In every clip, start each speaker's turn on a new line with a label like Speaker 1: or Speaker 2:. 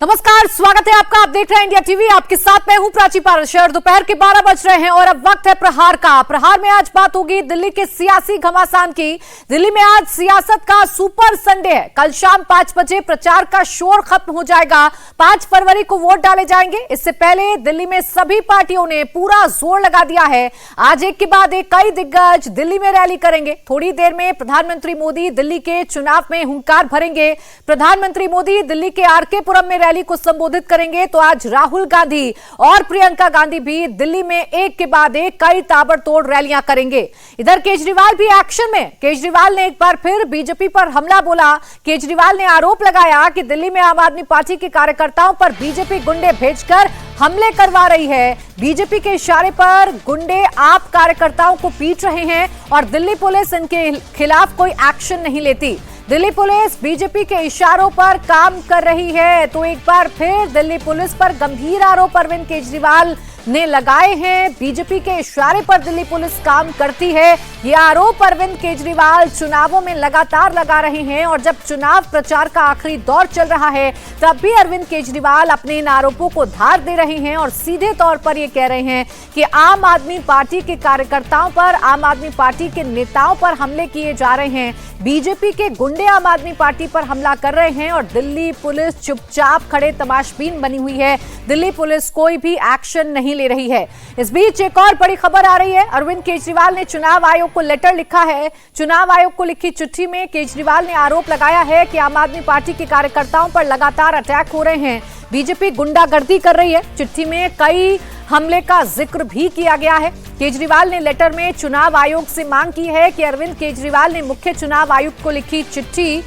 Speaker 1: नमस्कार, स्वागत है आपका। आप देख रहे हैं इंडिया टीवी। आपके साथ मैं हूं प्राची पारशर। दोपहर के 12 बज रहे हैं और अब वक्त है प्रहार का। प्रहार में आज बात होगी दिल्ली के सियासी घमासान की। दिल्ली में आज सियासत का सुपर संडे है। कल शाम 5 बजे प्रचार का शोर खत्म हो जाएगा। 5 फरवरी को वोट डाले जाएंगे। इससे पहले दिल्ली में सभी पार्टियों ने पूरा जोर लगा दिया है। आज एक के बाद एक कई दिग्गज दिल्ली में रैली करेंगे। थोड़ी देर में प्रधानमंत्री मोदी दिल्ली के चुनाव में हुंकार भरेंगे। प्रधानमंत्री मोदी दिल्ली के आरके-पुरम में रैली को संबोधित करेंगे। तो आज राहुल गांधी और प्रियंका गांधी भी दिल्ली में एक के बाद एक कई ताबड़तोड़ रैलियां करेंगे। इधर केजरीवाल भी एक्शन में। केजरीवाल ने एक बार फिर बीजेपी पर हमला बोला। केजरीवाल ने आरोप लगाया कि दिल्ली में आम आदमी पार्टी के कार्यकर्ताओं पर बीजेपी गुंडे भेजकर हमले करवा रही है। बीजेपी के इशारे पर गुंडे आप कार्यकर्ताओं को पीट रहे हैं और दिल्ली पुलिस इनके खिलाफ कोई एक्शन नहीं लेती। दिल्ली पुलिस बीजेपी के इशारों पर काम कर रही है। तो एक बार फिर दिल्ली पुलिस पर गंभीर आरोप अरविंद केजरीवाल ने लगाए हैं। बीजेपी के इशारे पर दिल्ली पुलिस काम करती है, ये आरोप अरविंद केजरीवाल चुनावों में लगातार लगा रहे हैं। और जब चुनाव प्रचार का आखिरी दौर चल रहा है तब भी अरविंद केजरीवाल अपने इन आरोपों को धार दे रहे हैं और सीधे तौर पर ये कह रहे हैं कि आम आदमी पार्टी के कार्यकर्ताओं पर, आम आदमी पार्टी के नेताओं पर हमले किए जा रहे हैं। बीजेपी के गुंडे आम आदमी पार्टी पर हमला कर रहे हैं और दिल्ली पुलिस चुपचाप खड़े तमाशबीन बनी हुई है। दिल्ली पुलिस कोई भी एक्शन नहीं ले रही है। इस बीच एक और बड़ी खबर आ रही है। अरविंद केजरीवाल ने चुनाव आयोग को लेटर लिखा है। चुनाव आयोग को लिखी चिट्ठी में केजरीवाल ने आरोप लगाया है कि आम आदमी पार्टी के कार्यकर्ताओं पर लगातार अटैक हो रहे हैं। बीजेपी गुंडागर्दी कर रही है। चिट्ठी में कई हमले का जिक्र भी किया गया है। केजरीवाल ने लेटर में चुनाव आयोग से मांग की है कि अरविंद केजरीवाल ने मुख्य चुनाव आयुक्त को लिखी चिट्ठी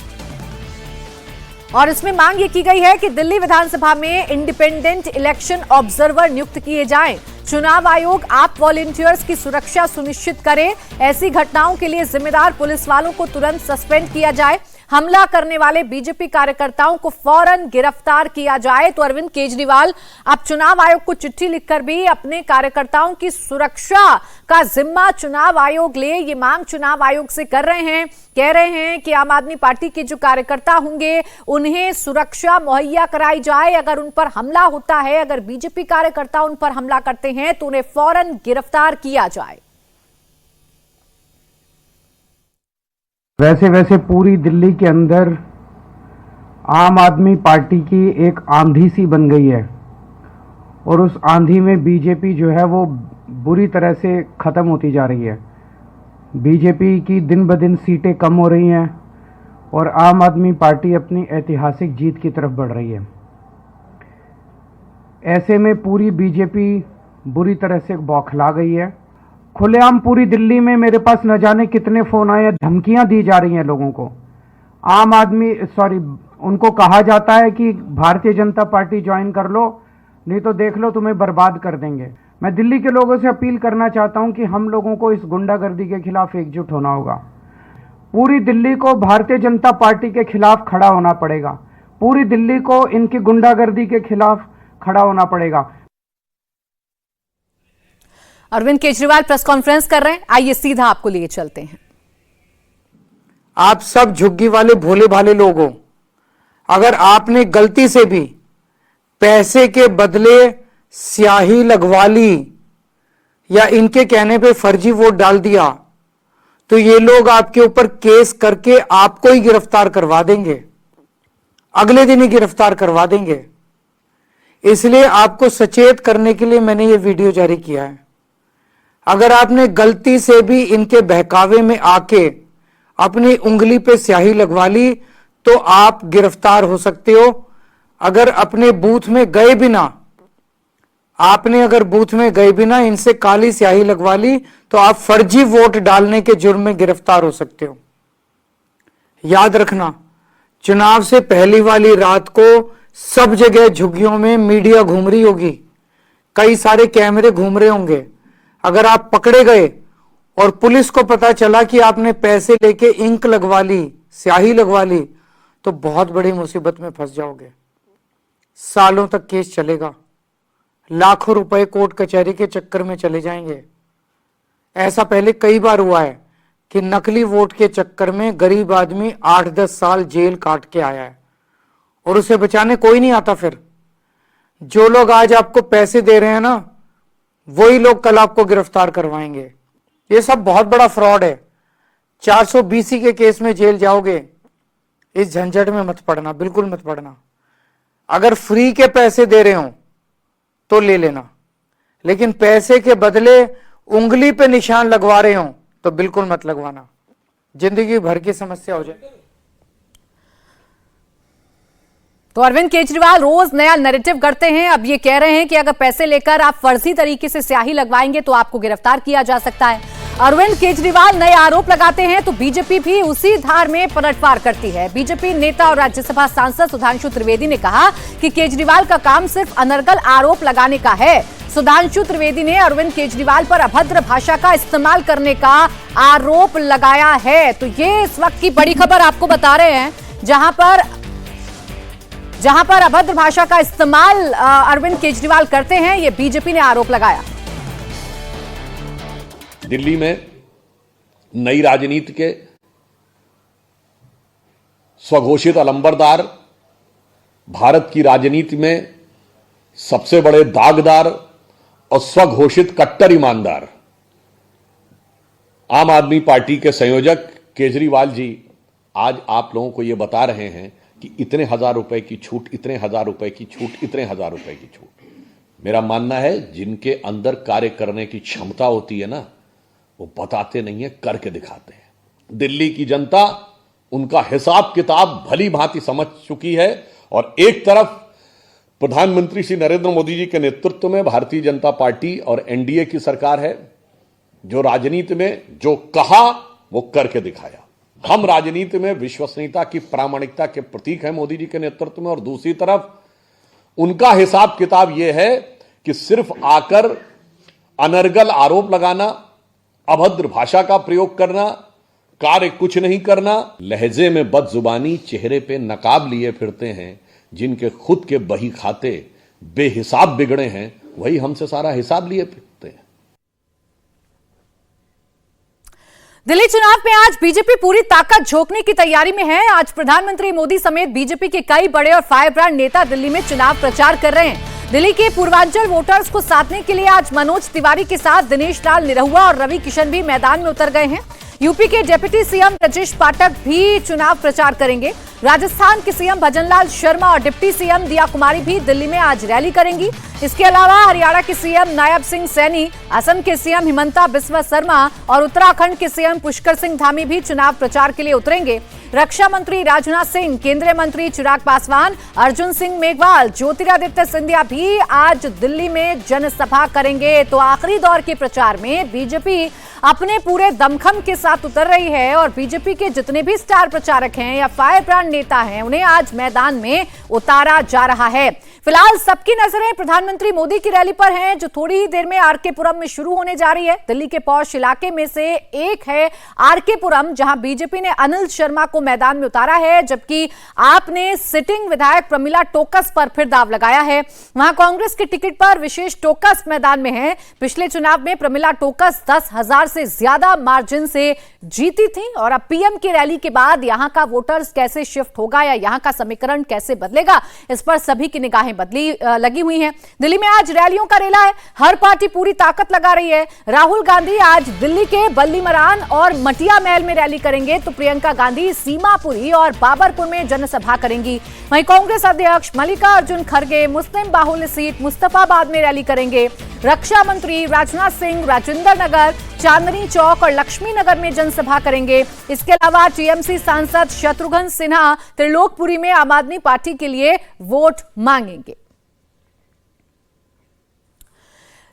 Speaker 1: और इसमें मांग ये की गई है कि दिल्ली विधानसभा में इंडिपेंडेंट इलेक्शन ऑब्जर्वर नियुक्त किए जाएं। चुनाव आयोग आप वॉलंटियर्स की सुरक्षा सुनिश्चित करे। ऐसी घटनाओं के लिए जिम्मेदार पुलिस वालों को तुरंत सस्पेंड किया जाए। हमला करने वाले बीजेपी कार्यकर्ताओं को फौरन गिरफ्तार किया जाए। तो अरविंद केजरीवाल अब चुनाव आयोग को चिट्ठी लिखकर भी अपने कार्यकर्ताओं की सुरक्षा का जिम्मा चुनाव आयोग ले, ये मांग चुनाव आयोग से कर रहे हैं। कह रहे हैं कि आम आदमी पार्टी के जो कार्यकर्ता होंगे उन्हें सुरक्षा मुहैया कराई जाए। अगर उन पर हमला होता है, अगर बीजेपी कार्यकर्ता उन पर हमला करते हैं तो उन्हें फौरन गिरफ्तार किया जाए।
Speaker 2: वैसे पूरी दिल्ली के अंदर आम आदमी पार्टी की एक आंधी सी बन गई है और उस आंधी में बीजेपी जो है वो बुरी तरह से ख़त्म होती जा रही है। बीजेपी की दिन ब दिन सीटें कम हो रही हैं और आम आदमी पार्टी अपनी ऐतिहासिक जीत की तरफ बढ़ रही है। ऐसे में पूरी बीजेपी बुरी तरह से बौखला गई है। खुलेआम पूरी दिल्ली में मेरे पास न जाने कितने फ़ोन आए हैं, धमकियां दी जा रही हैं लोगों को। उनको कहा जाता है कि भारतीय जनता पार्टी ज्वाइन कर लो, नहीं तो देख लो तुम्हें बर्बाद कर देंगे। मैं दिल्ली के लोगों से अपील करना चाहता हूं कि हम लोगों को इस गुंडागर्दी के खिलाफ एकजुट होना होगा। पूरी दिल्ली को भारतीय जनता पार्टी के खिलाफ खड़ा होना पड़ेगा। पूरी दिल्ली को इनकी गुंडागर्दी के खिलाफ खड़ा होना पड़ेगा।
Speaker 1: अरविंद केजरीवाल प्रेस कॉन्फ्रेंस कर रहे हैं। आइए सीधा आपको लिए चलते हैं।
Speaker 3: आप सब झुग्गी वाले भोले भाले लोग हो। अगर आपने गलती से भी पैसे के बदले स्याही लगवा ली या इनके कहने पे फर्जी वोट डाल दिया तो ये लोग आपके ऊपर केस करके आपको ही गिरफ्तार करवा देंगे, अगले दिन ही गिरफ्तार करवा देंगे। इसलिए आपको सचेत करने के लिए मैंने ये वीडियो जारी किया है। अगर आपने गलती से भी इनके बहकावे में आके अपनी उंगली पे स्याही लगवा ली तो आप गिरफ्तार हो सकते हो। अगर अपने बूथ में गए बिना इनसे काली स्याही लगवा ली तो आप फर्जी वोट डालने के जुर्म में गिरफ्तार हो सकते हो। याद रखना, चुनाव से पहली वाली रात को सब जगह झुग्गियों में मीडिया घूम रही होगी, कई सारे कैमरे घूम रहे होंगे। अगर आप पकड़े गए और पुलिस को पता चला कि आपने पैसे लेके इंक लगवा ली, स्याही लगवा ली, तो बहुत बड़ी मुसीबत में फंस जाओगे। सालों तक केस चलेगा, लाखों रुपए कोर्ट कचहरी के चक्कर में चले जाएंगे। ऐसा पहले कई बार हुआ है कि नकली वोट के चक्कर में गरीब आदमी 8-10 साल जेल काट के आया है और उसे बचाने कोई नहीं आता। फिर जो लोग आज आपको पैसे दे रहे हैं ना, वही लोग कल आपको गिरफ्तार करवाएंगे। ये सब बहुत बड़ा फ्रॉड है। 420 के केस में जेल जाओगे, इस झंझट में मत पड़ना, बिल्कुल मत पड़ना। अगर फ्री के पैसे दे रहे हो तो ले लेना, लेकिन पैसे के बदले उंगली पे निशान लगवा रहे हो तो बिल्कुल मत लगवाना, जिंदगी भर की समस्या हो जाए।
Speaker 1: तो अरविंद केजरीवाल रोज नया नैरेटिव करते हैं। अब ये कह रहे हैं कि अगर पैसे लेकर आप फर्जी तरीके से स्याही लगवाएंगे तो आपको गिरफ्तार किया जा सकता है। अरविंद केजरीवाल नए आरोप लगाते हैं तो बीजेपी भी उसी धार में पलटवार करती है। बीजेपी नेता और राज्यसभा सांसद सुधांशु त्रिवेदी ने कहा कि केजरीवाल का काम सिर्फ अनर्गल आरोप लगाने का है। सुधांशु त्रिवेदी ने अरविंद केजरीवाल पर अभद्र भाषा का इस्तेमाल करने का आरोप लगाया है। तो ये इस वक्त की बड़ी खबर आपको बता रहे हैं, जहां पर अभद्र भाषा का इस्तेमाल अरविंद केजरीवाल करते हैं, ये बीजेपी ने आरोप लगाया।
Speaker 4: दिल्ली में नई राजनीति के स्वघोषित अलंबरदार, भारत की राजनीति में सबसे बड़े दागदार और स्वघोषित कट्टर ईमानदार आम आदमी पार्टी के संयोजक केजरीवाल जी आज आप लोगों को यह बता रहे हैं कि इतने हजार रुपए की छूट, इतने हजार रुपए की छूट, इतने हजार रुपए की छूट। मेरा मानना है जिनके अंदर कार्य करने की क्षमता होती है ना, वो बताते नहीं है, करके दिखाते हैं। दिल्ली की जनता उनका हिसाब किताब भली भांति समझ चुकी है और एक तरफ प्रधानमंत्री श्री नरेंद्र मोदी जी के नेतृत्व में भारतीय जनता पार्टी और एनडीए की सरकार है, जो राजनीति में जो कहा वो करके दिखाया। हम राजनीति में विश्वसनीयता की, प्रामाणिकता के प्रतीक हैं मोदी जी के नेतृत्व में, और दूसरी तरफ उनका हिसाब किताब यह है कि सिर्फ आकर अनर्गल आरोप लगाना, अभद्र भाषा का प्रयोग करना, कार्य कुछ नहीं करना, लहजे में बदजुबानी, चेहरे पे नकाब लिए फिरते हैं। जिनके खुद के बही खाते बेहिसाब बिगड़े हैं, वही हमसे सारा हिसाब लिए फिरते हैं।
Speaker 1: दिल्ली चुनाव में आज बीजेपी पूरी ताकत झोंकने की तैयारी में है। आज प्रधानमंत्री मोदी समेत बीजेपी के कई बड़े और फायर ब्रांड नेता दिल्ली में चुनाव प्रचार कर रहे हैं। दिल्ली के पूर्वांचल वोटर्स को साधने के लिए आज मनोज तिवारी के साथ दिनेश लाल निरहुआ और रवि किशन भी मैदान में उतर गए हैं। यूपी के डिप्टी सीएम ब्रजेश पाठक भी चुनाव प्रचार करेंगे। राजस्थान के सीएम भजनलाल शर्मा और डिप्टी सीएम दिया कुमारी भी दिल्ली में आज रैली करेंगी। इसके अलावा हरियाणा के सीएम नायब सिंह सैनी, असम के सीएम हिमंता बिस्वा शर्मा और उत्तराखंड के सीएम पुष्कर सिंह धामी भी चुनाव प्रचार के लिए उतरेंगे। रक्षा मंत्री राजनाथ सिंह, केंद्रीय मंत्री चिराग पासवान, अर्जुन सिंह मेघवाल, ज्योतिरादित्य सिंधिया भी आज दिल्ली में जनसभा करेंगे। तो आखिरी दौर के प्रचार में बीजेपी अपने पूरे दमखम के साथ उतर रही है और बीजेपी के जितने भी स्टार प्रचारक हैं या फायर ब्रांड नेता हैं, उन्हें आज मैदान में उतारा जा रहा है। फिलहाल सबकी नजरें प्रधानमंत्री मोदी की रैली पर हैं, जो थोड़ी ही देर में आरके पुरम में शुरू होने जा रही है। दिल्ली के पॉश इलाके में से एक है आरके पुरम, जहां बीजेपी ने अनिल शर्मा को मैदान में उतारा है, जबकि आपने सिटिंग विधायक प्रमिला टोकस पर फिर दाव लगाया है। वहां कांग्रेस के टिकट पर विशेष टोकस मैदान में है। पिछले चुनाव में प्रमिला टोकस 10,000 से ज्यादा मार्जिन से जीती थी और अब पीएम की रैली के बाद यहां का वोटर्स कैसे शिफ्ट होगा या यहां का समीकरण कैसे बदलेगा, इस पर सभी की निगाहें लगी हुई हैं। दिल्ली में आज रैलियों का रेला है, हर पार्टी पूरी ताकत लगा रही है। राहुल गांधी आज दिल्ली के बल्ली मरान और मटिया महल में रैली करेंगे, तो प्रियंका गांधी सीमापुरी और बाबरपुर में जनसभा करेंगी। वहीं कांग्रेस अध्यक्ष मल्लिकार्जुन खड़गे मुस्लिम बाहुल्य सीट मुस्तफाबाद में रैली करेंगे। रक्षा मंत्री राजनाथ सिंह राजेंद्र नगर, चांदनी चौक और लक्ष्मी नगर में जनसभा करेंगे। इसके अलावा टीएमसी सांसद शत्रुघ्न सिन्हा त्रिलोकपुरी में आम आदमी पार्टी के लिए वोट मांगेंगे।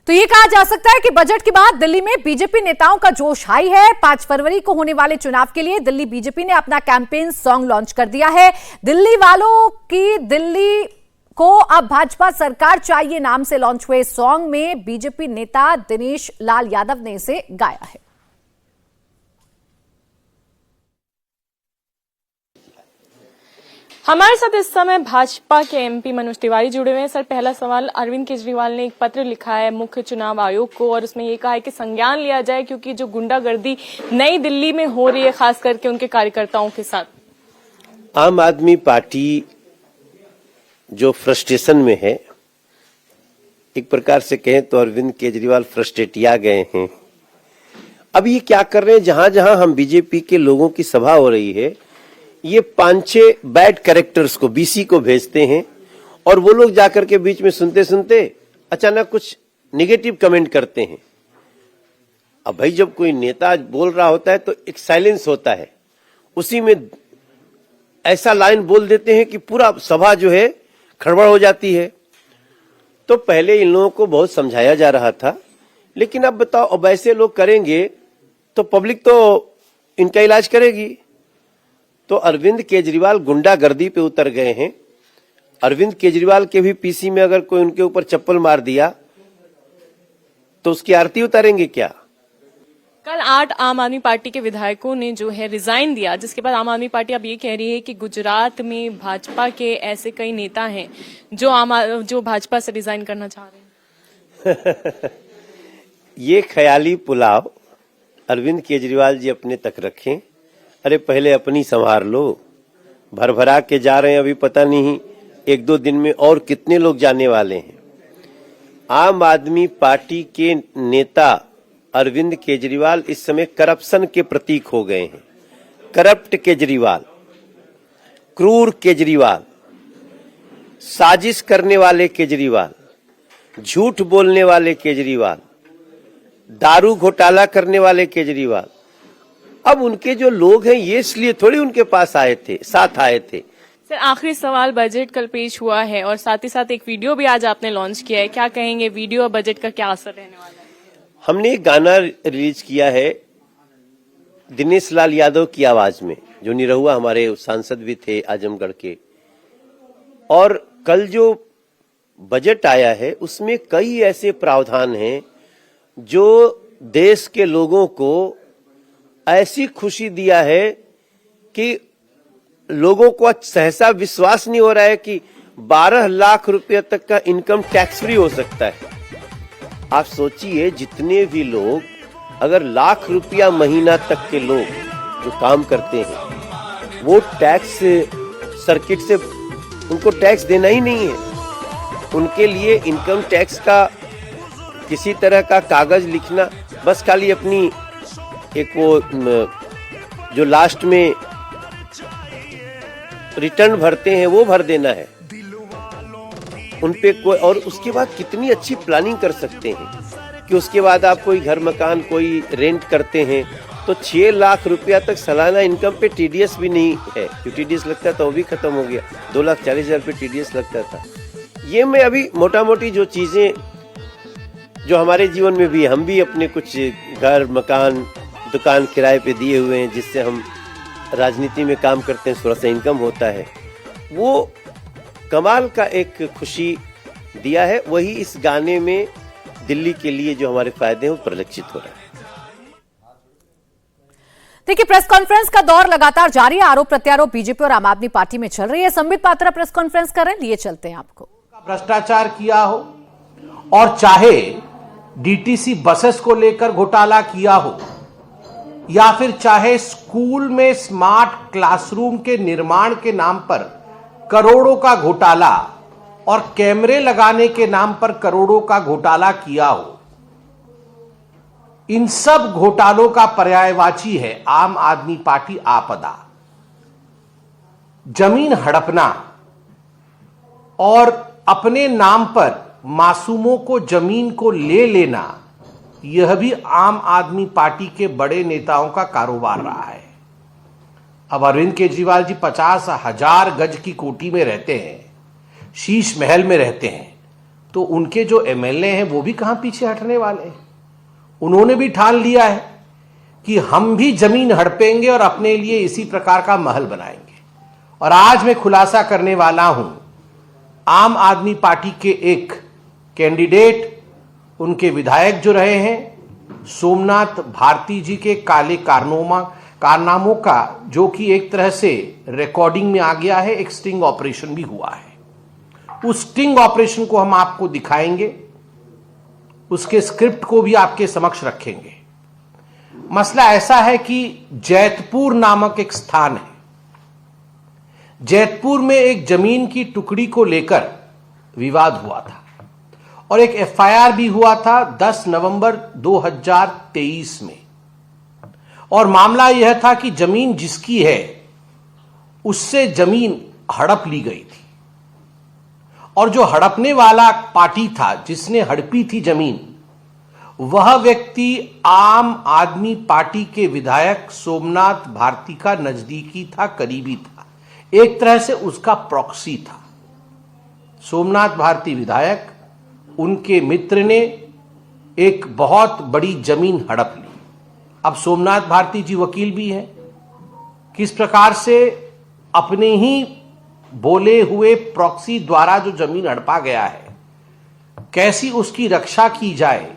Speaker 1: तो ये कहा जा सकता है कि बजट के बाद दिल्ली में बीजेपी नेताओं का जोश हाई है। 5 फरवरी को होने वाले चुनाव के लिए दिल्ली बीजेपी ने अपना कैंपेन सॉन्ग लॉन्च कर दिया है। दिल्ली वालों की दिल्ली को अब भाजपा सरकार चाहिए नाम से लॉन्च हुए सॉन्ग में बीजेपी नेता दिनेश लाल यादव ने इसे गाया है।
Speaker 5: हमारे साथ इस समय भाजपा के एमपी मनोज तिवारी जुड़े हुए हैं। सर, पहला सवाल, अरविंद केजरीवाल ने एक पत्र लिखा है मुख्य चुनाव आयोग को और उसमें ये कहा है कि संज्ञान लिया जाए क्योंकि जो गुंडागर्दी नई दिल्ली में हो रही है, खास करके उनके कार्यकर्ताओं के साथ।
Speaker 6: आम आदमी पार्टी जो फ्रस्ट्रेशन में है, एक प्रकार से कहें तो अरविंद केजरीवाल फ्रस्ट्रेटिया गए हैं। अब ये क्या कर रहे हैं, जहां जहां हम बीजेपी के लोगों की सभा हो रही है, ये 5-6 बैड कैरेक्टर्स को, बीसी को भेजते हैं और वो लोग जाकर के बीच में सुनते सुनते अचानक कुछ नेगेटिव कमेंट करते हैं। अब भाई जब कोई नेता बोल रहा होता है तो एक साइलेंस होता है, उसी में ऐसा लाइन बोल देते हैं कि पूरा सभा जो है खड़बड़ हो जाती है। तो पहले इन लोगों को बहुत समझाया जा रहा था, लेकिन अब बताओ, अब ऐसे लोग करेंगे तो पब्लिक तो इनका इलाज करेगी। तो अरविंद केजरीवाल गुंडागर्दी पे उतर गए हैं। अरविंद केजरीवाल के भी पीसी में अगर कोई उनके ऊपर चप्पल मार दिया तो उसकी आरती उतारेंगे क्या?
Speaker 5: कल 8 आम आदमी पार्टी के विधायकों ने जो है रिजाइन दिया, जिसके बाद आम आदमी पार्टी अब ये कह रही है कि गुजरात में भाजपा के ऐसे कई नेता हैं जो भाजपा से रिजाइन करना चाह रहे हैं।
Speaker 6: ये ख्याली पुलाव अरविंद केजरीवाल जी अपने तक रखें। अरे पहले अपनी संभार लो, भर भरा के जा रहे हैं, अभी पता नहीं 1-2 दिन में और कितने लोग जाने वाले हैं। आम आदमी पार्टी के नेता अरविंद केजरीवाल इस समय करप्शन के प्रतीक हो गए हैं। करप्ट केजरीवाल, क्रूर केजरीवाल, साजिश करने वाले केजरीवाल, झूठ बोलने वाले केजरीवाल, दारू घोटाला करने वाले केजरीवाल। अब उनके जो लोग हैं ये इसलिए थोड़ी उनके पास आए थे, साथ आए थे।
Speaker 5: सर आखिरी सवाल, बजट कल पेश हुआ है और साथ ही साथ एक वीडियो भी आज आपने लॉन्च किया है, क्या कहेंगे वीडियो और बजट का क्या असर रहने वाला है?
Speaker 6: हमने एक गाना रिलीज किया है दिनेश लाल यादव की आवाज में, जो निरहुआ हमारे सांसद भी थे आजमगढ़ के। और कल जो बजट आया है उसमें कई ऐसे प्रावधान हैं जो देश के लोगों को ऐसी खुशी दिया है कि लोगों को सहसा विश्वास नहीं हो रहा है कि 12 लाख रुपए तक का इनकम टैक्स फ्री हो सकता है। आप सोचिए, जितने भी लोग अगर लाख रुपया महीना तक के लोग जो काम करते हैं वो टैक्स सर्किट से उनको टैक्स देना ही नहीं है। उनके लिए इनकम टैक्स का किसी तरह का कागज लिखना, बस खाली अपनी एक वो जो लास्ट में रिटर्न भरते हैं वो भर देना है उनपे कोई। और उसके बाद कितनी अच्छी प्लानिंग कर सकते हैं कि उसके बाद आप कोई घर मकान कोई रेंट करते हैं तो 6 लाख रुपया तक सालाना इनकम पे टीडीएस भी नहीं है। जो टीडीएस लगता था वो भी खत्म हो गया, 2,40,000 पे टीडीएस लगता था। ये मैं अभी मोटा मोटी जो चीजें जो हमारे जीवन में भी, हम भी अपने कुछ घर मकान दुकान किराए पे दिए हुए हैं, जिससे हम राजनीति में काम करते हैं, थोड़ा सा इनकम होता है, वो कमाल का एक खुशी दिया है। वही इस गाने में दिल्ली के लिए जो हमारे फायदे हैं वो परिलक्षित हो रहा है।
Speaker 1: देखिए, प्रेस कॉन्फ्रेंस का दौर लगातार जारी है। आरोप प्रत्यारोप बीजेपी और आम आदमी पार्टी में चल रही है। संबित पात्रा प्रेस कॉन्फ्रेंस कर रहे हैं, लिए चलते हैं आपको।
Speaker 7: भ्रष्टाचार किया हो और चाहे डीटीसी बसेस को लेकर घोटाला किया हो या फिर चाहे स्कूल में स्मार्ट क्लासरूम के निर्माण के नाम पर करोड़ों का घोटाला और कैमरे लगाने के नाम पर करोड़ों का घोटाला किया हो, इन सब घोटालों का पर्यायवाची है आम आदमी पार्टी आपदा। जमीन हड़पना और अपने नाम पर मासूमों को जमीन को ले लेना, यह भी आम आदमी पार्टी के बड़े नेताओं का कारोबार रहा है। अब अरविंद केजरीवाल जी 50,000 गज की कोठी में रहते हैं, शीश महल में रहते हैं, तो उनके जो एमएलए हैं वो भी कहां पीछे हटने वाले हैं। उन्होंने भी ठान लिया है कि हम भी जमीन हड़पेंगे और अपने लिए इसी प्रकार का महल बनाएंगे। और आज मैं खुलासा करने वाला हूं, आम आदमी पार्टी के एक कैंडिडेट, उनके विधायक जो रहे हैं, सोमनाथ भारती जी के काले कारनामों का जो कि एक तरह से रिकॉर्डिंग में आ गया है, एक स्टिंग ऑपरेशन भी हुआ है। उस स्टिंग ऑपरेशन को हम आपको दिखाएंगे, उसके स्क्रिप्ट को भी आपके समक्ष रखेंगे। मसला ऐसा है कि जैतपुर नामक एक स्थान है जैतपुर में एक जमीन की टुकड़ी को लेकर विवाद हुआ था और एक एफआईआर भी हुआ था 10 नवंबर 2023 में। और मामला यह था कि जमीन जिसकी है उससे जमीन हड़प ली गई थी और जो हड़पने वाला पार्टी था, जिसने हड़पी थी जमीन, वह व्यक्ति आम आदमी पार्टी के विधायक सोमनाथ भारती का नजदीकी था, करीबी था, एक तरह से उसका प्रॉक्सी था। सोमनाथ भारती विधायक, उनके मित्र ने एक बहुत बड़ी जमीन हड़प ली। अब सोमनाथ भारती जी वकील भी हैं, किस प्रकार से अपने ही बोले हुए प्रॉक्सी द्वारा जो जमीन हड़पा गया है, कैसी उसकी रक्षा की जाए,